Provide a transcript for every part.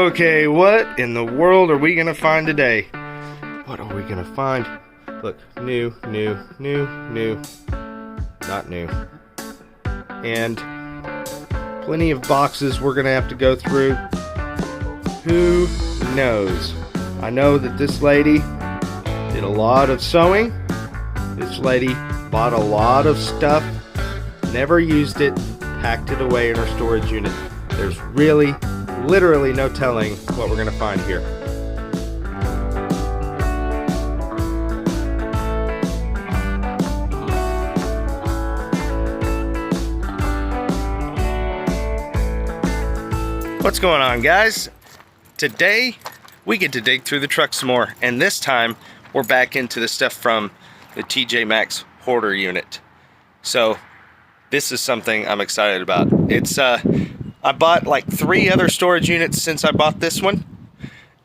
Okay, what in the world are we gonna find today? What are we gonna find? Look, new, not new. And plenty of boxes we're gonna have to go through. Who knows? I know that this lady did a lot of sewing. This lady bought a lot of stuff, never used it, packed it away in her storage unit. There's really, literally no telling what we're gonna find here. What's going on, guys? Today we get to dig through the truck some more, and this time we're back into the stuff from the TJ Maxx hoarder unit. So this is something I'm excited about. It's I bought like 3 other storage units since I bought this one,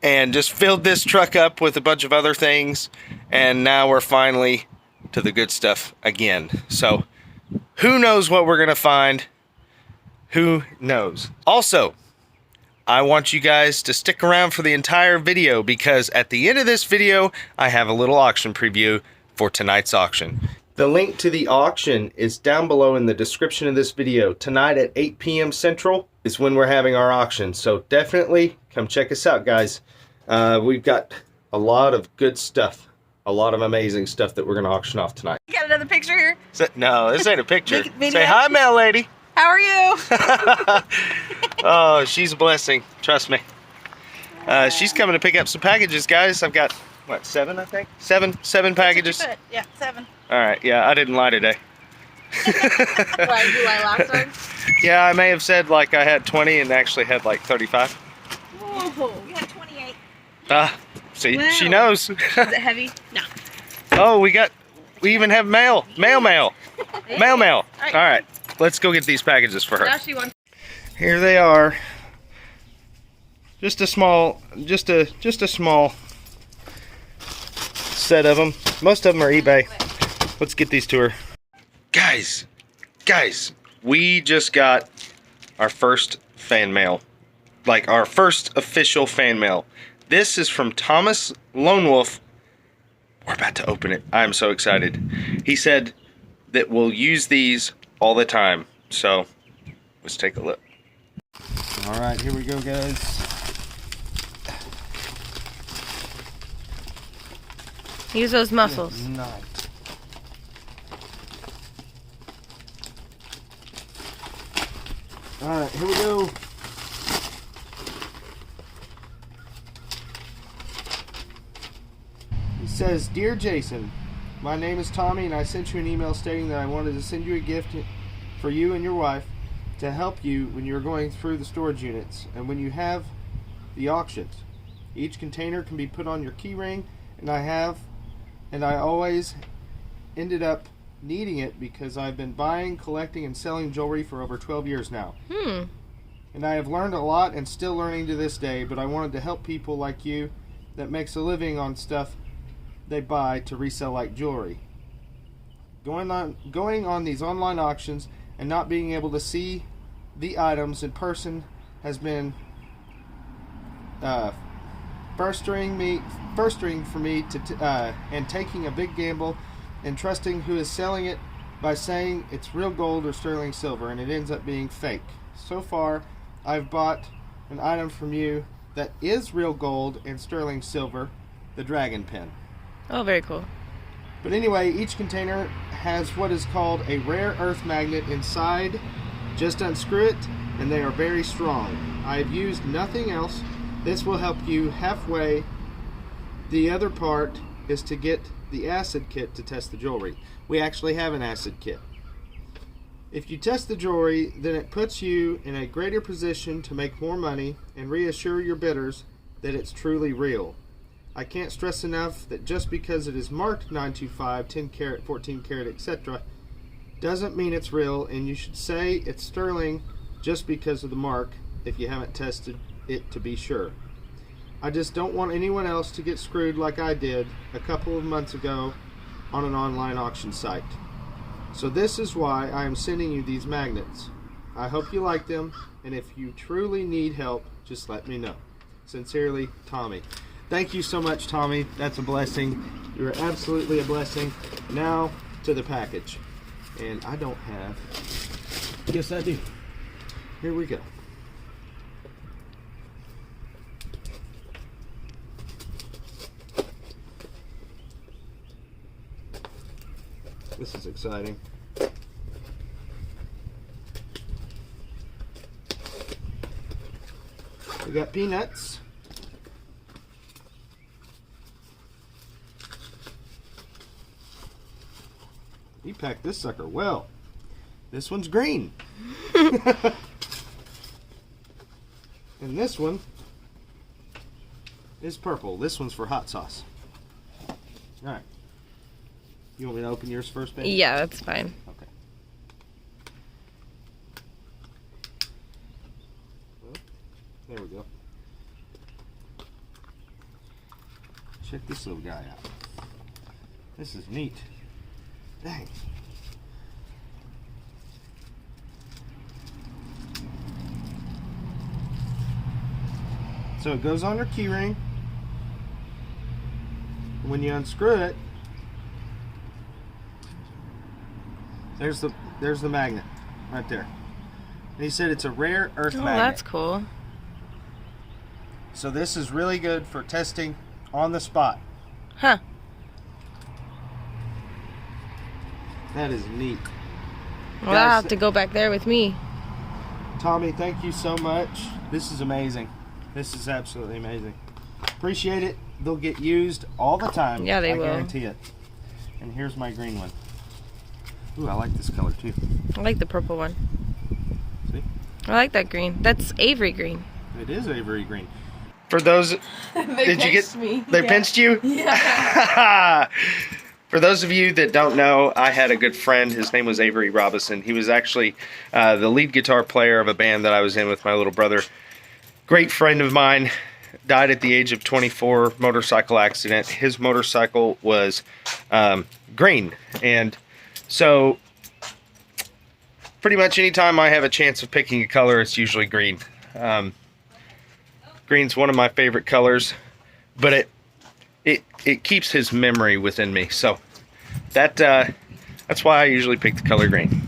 and just filled this truck up with a bunch of other things, and now we're finally to the good stuff again. So who knows what we're gonna find? Who knows? Also, I want you guys to stick around for the entire video, because at the end of this video I have a little auction preview for tonight's auction. The link to the auction is down below in the description of this video. Tonight at 8 p.m. Central is when we're having our auction, so definitely come check us out, guys. We've got a lot of good stuff, a lot of amazing stuff that we're going to auction off tonight. You got another picture here? No, this ain't a picture. Say hi, mail lady. How are you? Oh, she's a blessing. Trust me. She's coming to pick up some packages, guys. I've got, what, 7, I think? 7 packages. Yeah, 7. All right, yeah, I didn't lie today. Why, you lie last time? Yeah, I may have said like I had 20 and actually had like 35. Whoa, you had 28. See, wow. She knows. Is it heavy? No. Oh, we even have mail. Mail. Mail. All right, let's go get these packages for her. Now she wants. Here they are. Just a small set of them. Most of them are eBay. Let's get these to her. Guys, we just got our first fan mail. Like our first official fan mail. This is from Thomas Lone Wolf. We're about to open it. I'm so excited. He said that we'll use these all the time. So let's take a look. All right, here we go, guys. Use those muscles. Nice. All right, here we go. He says, "Dear Jason, my name is Tommy, and I sent you an email stating that I wanted to send you a gift for you and your wife to help you when you're going through the storage units and when you have the auctions. Each container can be put on your key ring, and I always ended up needing it because I've been buying, collecting, and selling jewelry for over 12 years now. And I have learned a lot and still learning to this day, but I wanted to help people like you that makes a living on stuff they buy to resell like jewelry. Going on these online auctions and not being able to see the items in person has been frustrating for me and taking a big gamble and trusting who is selling it by saying it's real gold or sterling silver, and it ends up being fake. So far, I've bought an item from you that is real gold and sterling silver, the dragon pin." Oh, very cool. But anyway, each container has what is called a rare earth magnet inside. Just unscrew it, and they are very strong. I have used nothing else. This will help you halfway. The other part is to get the acid kit to test the jewelry. We actually have an acid kit. If you test the jewelry, then it puts you in a greater position to make more money and reassure your bidders that it's truly real. I can't stress enough that just because it is marked 925, 10 karat, 14 karat, etc. doesn't mean it's real, and you should say it's sterling just because of the mark if you haven't tested it to be sure. I just don't want anyone else to get screwed like I did a couple of months ago on an online auction site. So this is why I am sending you these magnets. I hope you like them, and if you truly need help, just let me know. Sincerely, Tommy. Thank you so much, Tommy. That's a blessing. You're absolutely a blessing. Now to the package. And I don't have... Yes, I do. Here we go. This is exciting. We got peanuts. He packed this sucker well. This one's green. And this one is purple. This one's for hot sauce. Alright. You want me to open yours first, baby? Yeah, that's fine. Okay. Well, there we go. Check this little guy out. This is neat. Dang. So it goes on your key ring. When you unscrew it, there's the magnet right there. And he said it's a rare earth magnet. That's cool. So this is really good for testing on the spot. Huh. That is neat. Well, I'll have to go back there with me. Tommy, thank you so much. This is amazing. This is absolutely amazing. Appreciate it. They'll get used all the time. Yeah, they will. I guarantee it. And here's my green one. Ooh, I like this color too. I like the purple one. See? I like that green. That's Avery green. It is Avery green. For those, did you get? Me. They pinched you? Yeah. For those of you that don't know, I had a good friend. His name was Avery Robinson. He was actually the lead guitar player of a band that I was in with my little brother. Great friend of mine. Died at the age of 24, motorcycle accident. His motorcycle was green. And so pretty much anytime I have a chance of picking a color, it's usually green. Green's one of my favorite colors, but it keeps his memory within me. So that's why I usually pick the color green.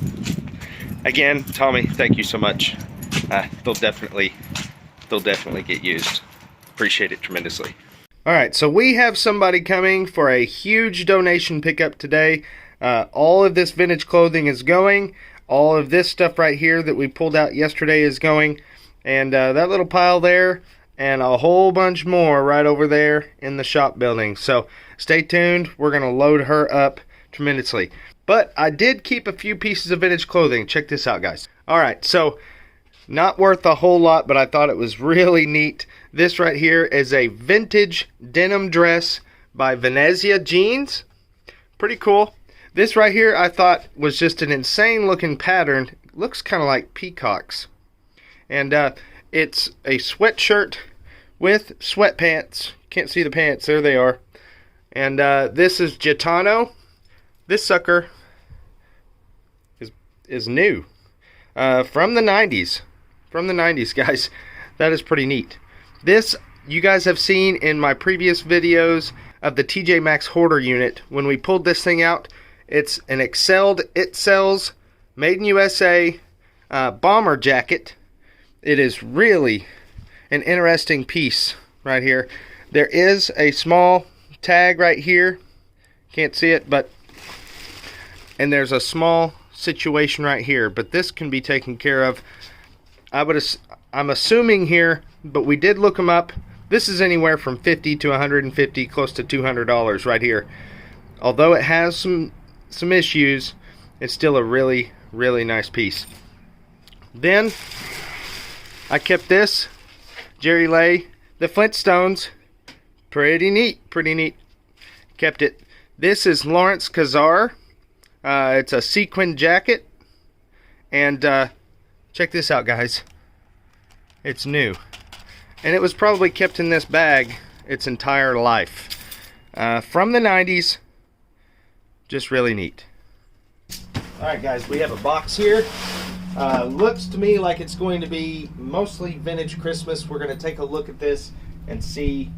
Again, Tommy, thank you so much. They'll definitely get used. Appreciate it tremendously. All right, so we have somebody coming for a huge donation pickup today. All of this vintage clothing is going. All of this stuff right here that we pulled out yesterday is going. And that little pile there and a whole bunch more right over there in the shop building. So stay tuned. We're going to load her up tremendously. But I did keep a few pieces of vintage clothing. Check this out, guys. All right, so not worth a whole lot, but I thought it was really neat. This right here is a vintage denim dress by Venezia Jeans. Pretty cool. This right here I thought was just an insane looking pattern. It looks kind of like peacocks. And it's a sweatshirt with sweatpants. Can't see the pants. There they are. And this is Gitano. This sucker is new. From the 90s. From the 90s, guys. That is pretty neat. This you guys have seen in my previous videos of the TJ Maxx Hoarder unit. When we pulled this thing out, it's an excelled, it sells, made in USA bomber jacket. It is really an interesting piece right here. There is a small tag right here. Can't see it, but and there's a small situation right here, but this can be taken care of. I'm assuming here, but we did look them up. This is anywhere from $50 to $150, close to $200 right here. Although it has some issues, it's still a really, really nice piece. Then I kept this Jerry Lay, the Flintstones. Pretty neat, pretty neat. Kept it. This is Lawrence Kazar. It's a sequin jacket. And check this out, guys. It's new. And it was probably kept in this bag its entire life. From the 90s. Just really neat. Alright, guys, we have a box here. Looks to me like it's going to be mostly vintage Christmas. We're going to take a look at this and see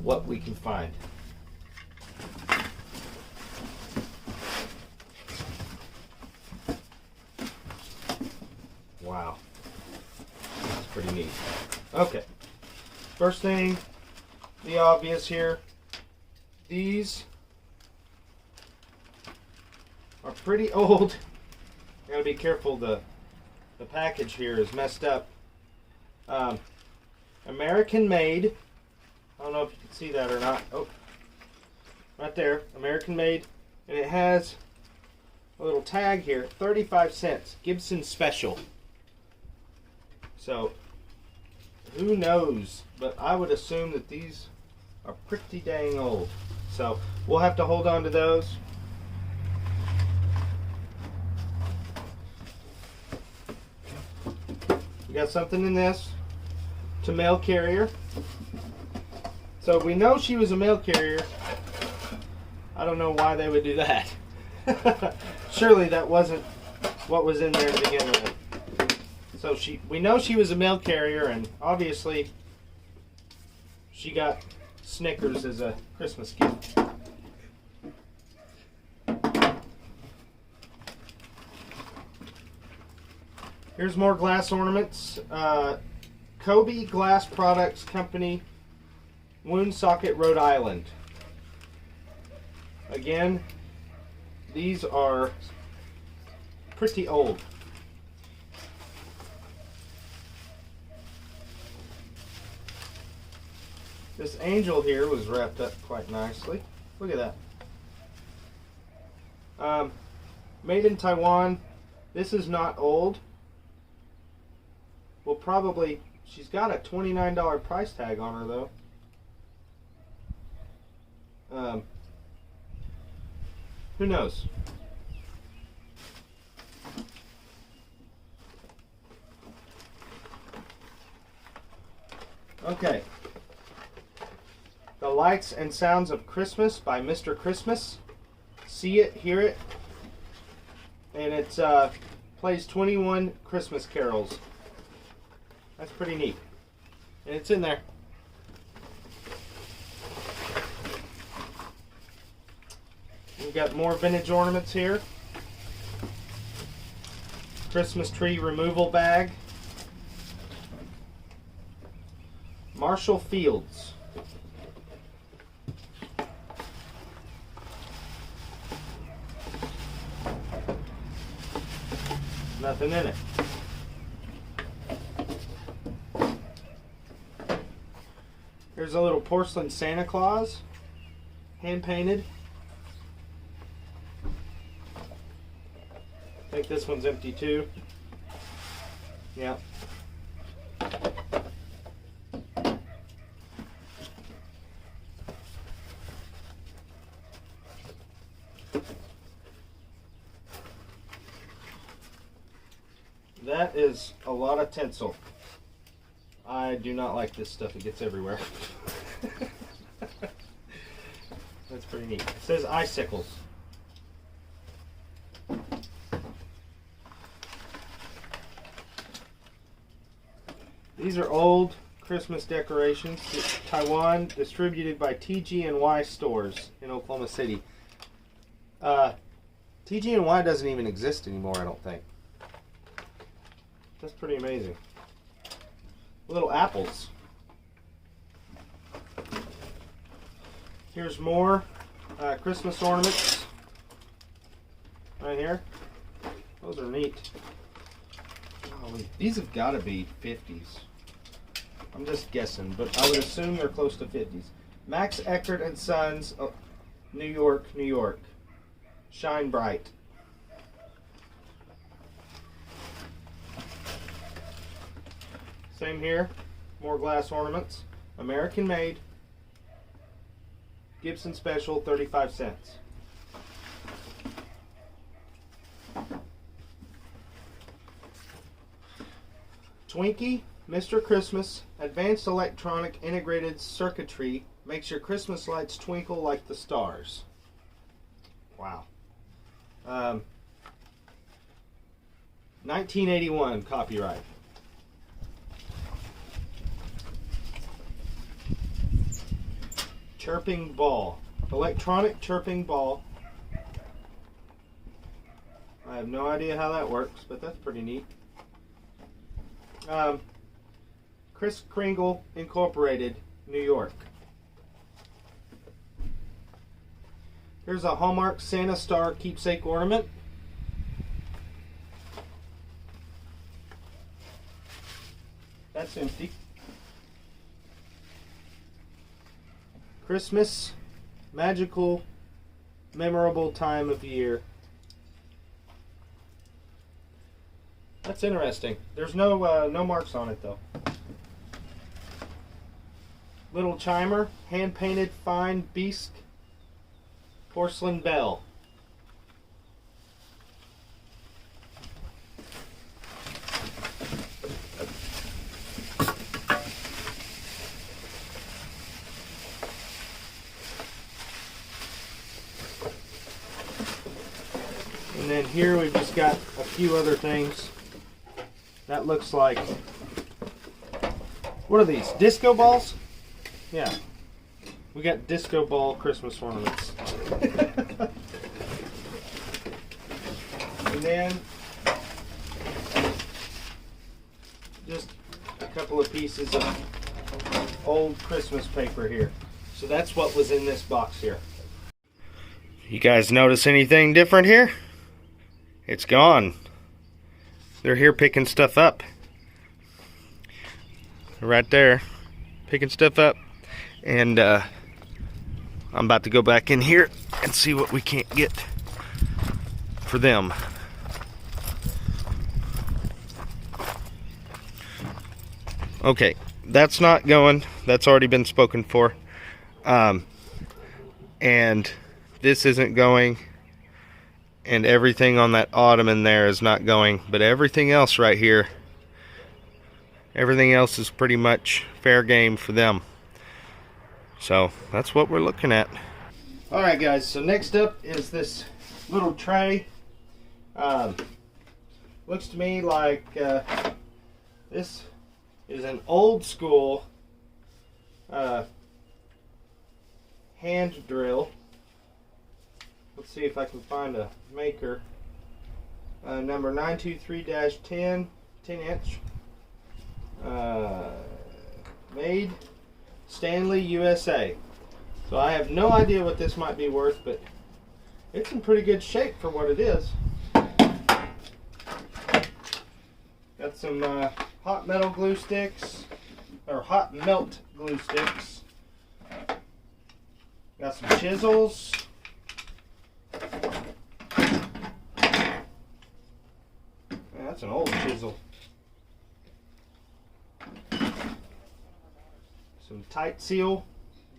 what we can find. Wow, that's pretty neat. Okay, first thing, the obvious here, these are pretty old. Gotta be careful, the package here is messed up. American made. I don't know if you can see that or not. Oh, right there, American made, and it has a little tag here, 35 cents, Gibson Special. So, who knows, but I would assume that these are pretty dang old. So, we'll have to hold on to those. We got something in this. To mail carrier. So we know she was a mail carrier. I don't know why they would do that. Surely that wasn't what was in there to begin with. So we know she was a mail carrier, and obviously she got Snickers as a Christmas gift. Here's more glass ornaments. Kobe Glass Products Company, Woonsocket, Rhode Island. Again, these are pretty old. This angel here was wrapped up quite nicely. Look at that. Made in Taiwan. This is not old. Well, probably, she's got a $29 price tag on her though. Who knows? Okay. The Lights and Sounds of Christmas by Mr. Christmas. See it, hear it. And it plays 21 Christmas carols. That's pretty neat. And it's in there. We've got more vintage ornaments here. Christmas tree removal bag. Marshall Fields. Nothing in it. Here's a little porcelain Santa Claus, hand painted. I think this one's empty too. Yeah. That is a lot of tinsel. I do not like this stuff. It gets everywhere. That's pretty neat. It says icicles. These are old Christmas decorations. Taiwan, distributed by TG&Y stores in Oklahoma City. TG&Y doesn't even exist anymore, I don't think. That's pretty amazing. Little apples. Here's more Christmas ornaments right here. Those are neat. Oh, these have got to be 50s. I'm just guessing, but I would assume they're close to 50s. Max Eckert and Sons, New York, New York. Shine bright. Same here, more glass ornaments. American made. Gibson Special, 35 cents. Twinkie, Mr. Christmas, advanced electronic integrated circuitry makes your Christmas lights twinkle like the stars. Wow. 1981 copyright. chirping ball. Electronic chirping ball. I have no idea how that works, but that's pretty neat. Kris Kringle Incorporated, New York. Here's a Hallmark Santa Star keepsake ornament. That's empty. Christmas, magical, memorable time of year. That's interesting. There's no marks on it though. Little chimer, hand painted fine bisque porcelain bell. And then here we've just got a few other things. That looks like, what are these, disco balls? Yeah, we got disco ball Christmas ornaments. And then just a couple of pieces of old Christmas paper here. So that's what was in this box here. You guys notice anything different here? It's gone. They're here picking stuff up. Right there, picking stuff up. And I'm about to go back in here and see what we can't get for them. Okay, that's not going. That's already been spoken for. And this isn't going. And everything on that ottoman there is not going. But everything else right here, everything else is pretty much fair game for them. So that's what we're looking at. Alright guys, so next up is this little tray. Looks to me like this is an old school hand drill. Let's see if I can find a maker. Number 923-10, 10-inch. Made Stanley, USA. So I have no idea what this might be worth, but it's in pretty good shape for what it is. Got some hot metal glue sticks, or hot melt glue sticks. Got some chisels. That's an old chisel. Some tight seal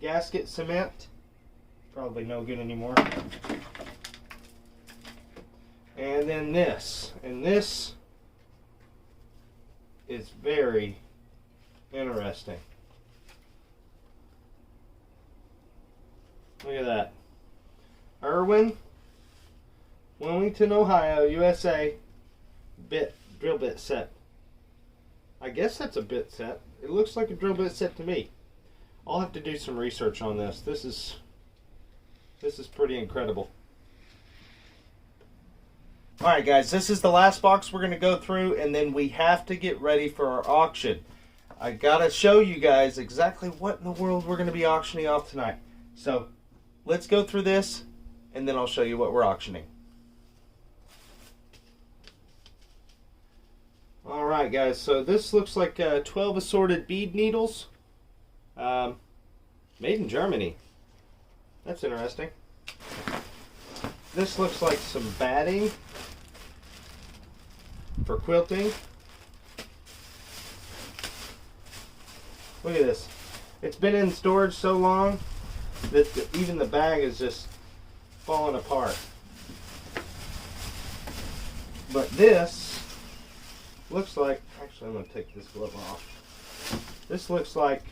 gasket cement. Probably no good anymore. And then this. And this is very interesting. Look at that. Irwin, Wilmington, Ohio, USA. Drill bit set. I guess that's a bit set. It looks like a drill bit set to me. I'll have to do some research on this. This is pretty incredible. Alright guys, this is the last box we're going to go through, and then we have to get ready for our auction. I gotta show you guys exactly what in the world we're going to be auctioning off tonight. So let's go through this, and then I'll show you what we're auctioning. Alright guys, so this looks like 12 assorted bead needles. Made in Germany. That's interesting. This looks like some batting for quilting. Look at this. It's been in storage so long that even the bag is just falling apart. But this looks like, actually I'm going to take this glove off. This looks like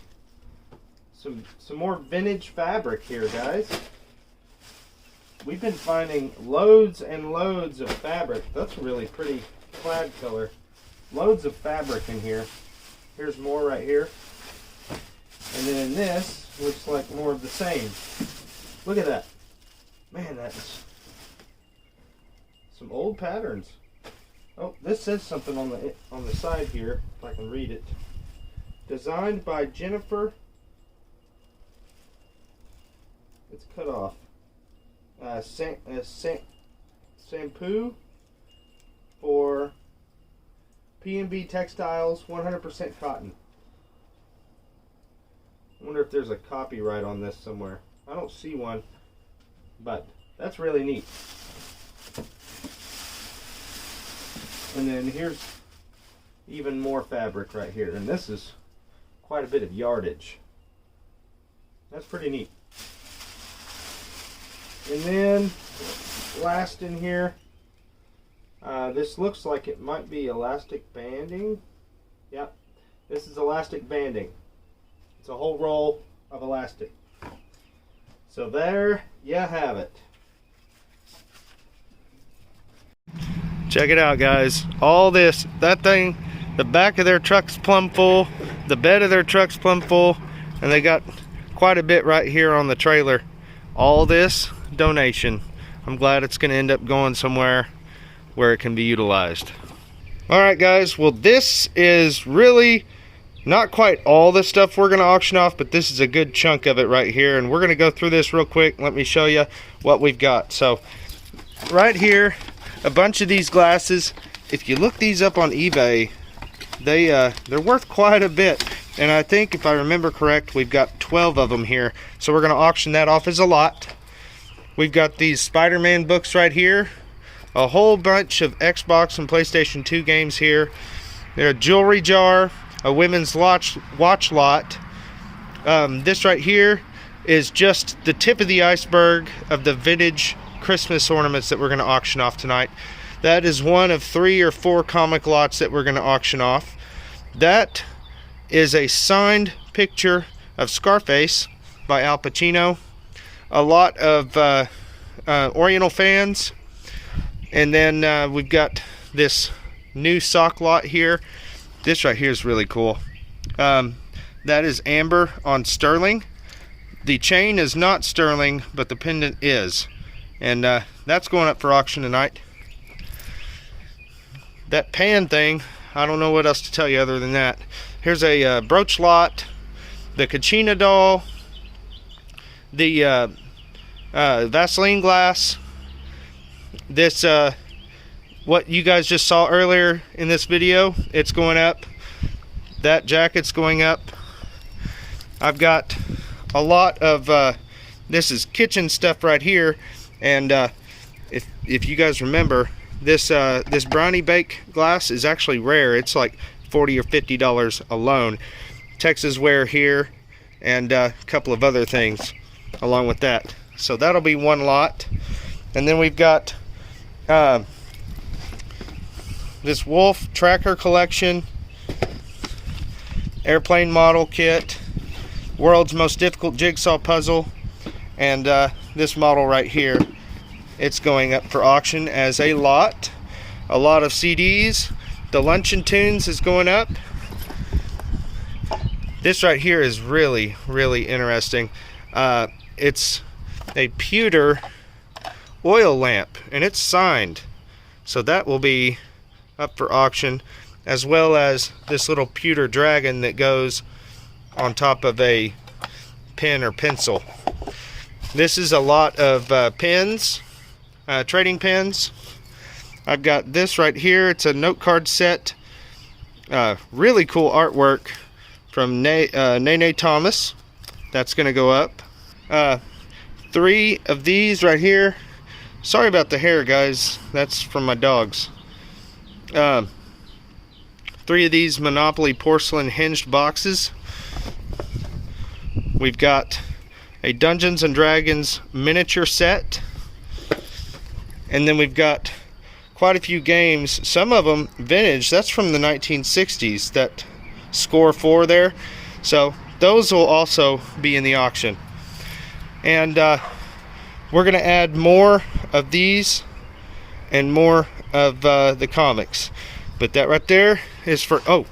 some more vintage fabric here, guys. We've been finding loads and loads of fabric. That's a really pretty plaid color. Loads of fabric in here. Here's more right here. And then in this, looks like more of the same. Look at that. Man, that's some old patterns. Oh, this says something on the side here, if I can read it. Designed by Jennifer. It's cut off. Shampoo for P&B Textiles, 100% cotton. I wonder if there's a copyright on this somewhere. I don't see one, but that's really neat. And then here's even more fabric right here, and this is quite a bit of yardage. That's pretty neat. And then last in here, this looks like it might be elastic banding. Yep, this is elastic banding. It's a whole roll of elastic. So there you have it. Check it out, guys. All this, that thing, the back of their truck's plumb full, the bed of their truck's plumb full, and they got quite a bit right here on the trailer. All this donation. I'm glad it's going to end up going somewhere where it can be utilized. Alright guys, well this is really not quite all the stuff we're going to auction off, but this is a good chunk of it right here, and we're going to go through this real quick. Let me show you what we've got. So right here, a bunch of these glasses. If you look these up on eBay, they're worth quite a bit, and I think if I remember correct, we've got 12 of them here, so we're going to auction that off as a lot. We've got these Spider-Man books right here, a whole bunch of Xbox and PlayStation 2 games here. There's a jewelry jar, a women's watch lot. This right here is just the tip of the iceberg of the vintage Christmas ornaments that we're going to auction off tonight. That is one of 3 or 4 comic lots that we're going to auction off. That is a signed picture of Scarface by Al Pacino. A lot of Oriental fans. And then we've got this new sock lot here. This right here is really cool. That is amber on sterling. The chain is not sterling, but the pendant is. And that's going up for auction tonight. That pan thing, I don't know what else to tell you other than that. Here's a brooch lot, the Kachina doll, the Vaseline glass, this what you guys just saw earlier in this video, it's going up. That jacket's going up. I've got a lot of this is kitchen stuff right here, and if you guys remember, this brownie bake glass is actually rare. It's like $40 or $50 alone. Texas ware here, and a couple of other things along with that. So that'll be one lot. And then we've got this Wolf Tracker collection, airplane model kit, world's most difficult jigsaw puzzle, and this model right here. It's going up for auction as a lot. A lot of CDs. The Luncheon Tunes is going up. This right here is really, really interesting. It's a pewter oil lamp, and it's signed. So that will be up for auction, as well as this little pewter dragon that goes on top of a pen or pencil. This is a lot of pens, trading pens. I've got this right here. It's a note card set. Really cool artwork from Nene Thomas. That's going to go up. 3 of these right here. Sorry about the hair, guys. That's from my dogs. 3 of these Monopoly porcelain hinged boxes. We've got a Dungeons and Dragons miniature set. And then we've got quite a few games, some of them vintage. That's from the 1960s, that Score 4 there. So those will also be in the auction. And we're going to add more of these and more of the comics. But that right there is for, oh,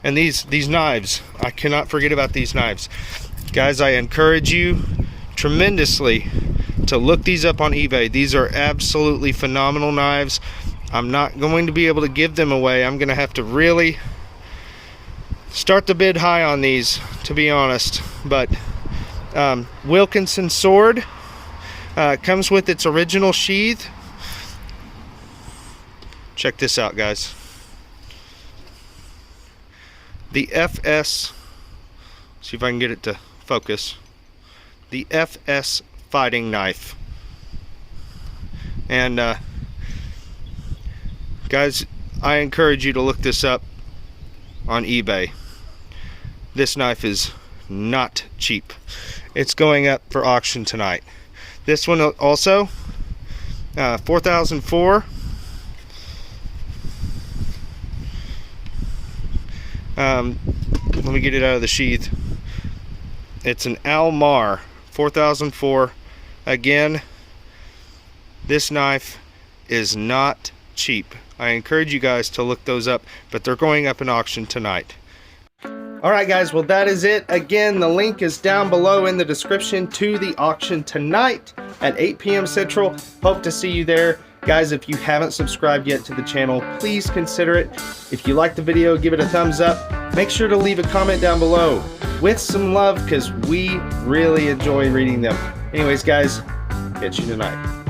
and these knives. I cannot forget about these knives. Guys, I encourage you tremendously to look these up on eBay. These are absolutely phenomenal knives. I'm not going to be able to give them away. I'm going to have to really start the bid high on these, to be honest. But Wilkinson sword comes with its original sheath. Check this out, guys. The FS, see if I can get it to focus. The FS fighting knife. And guys, I encourage you to look this up on eBay. This knife is not cheap. It's going up for auction tonight. This one also 4004. Let me get it out of the sheath. It's an Almar 4004. Again, this knife is not cheap. I encourage you guys to look those up, but they're going up in auction tonight. Alright guys, well that is it. Again, the link is down below in the description to the auction tonight at 8 p.m. Central. Hope to see you there. Guys, if you haven't subscribed yet to the channel, please consider it. If you liked the video, give it a thumbs up. Make sure to leave a comment down below with some love, because we really enjoy reading them. Anyways guys, catch you tonight.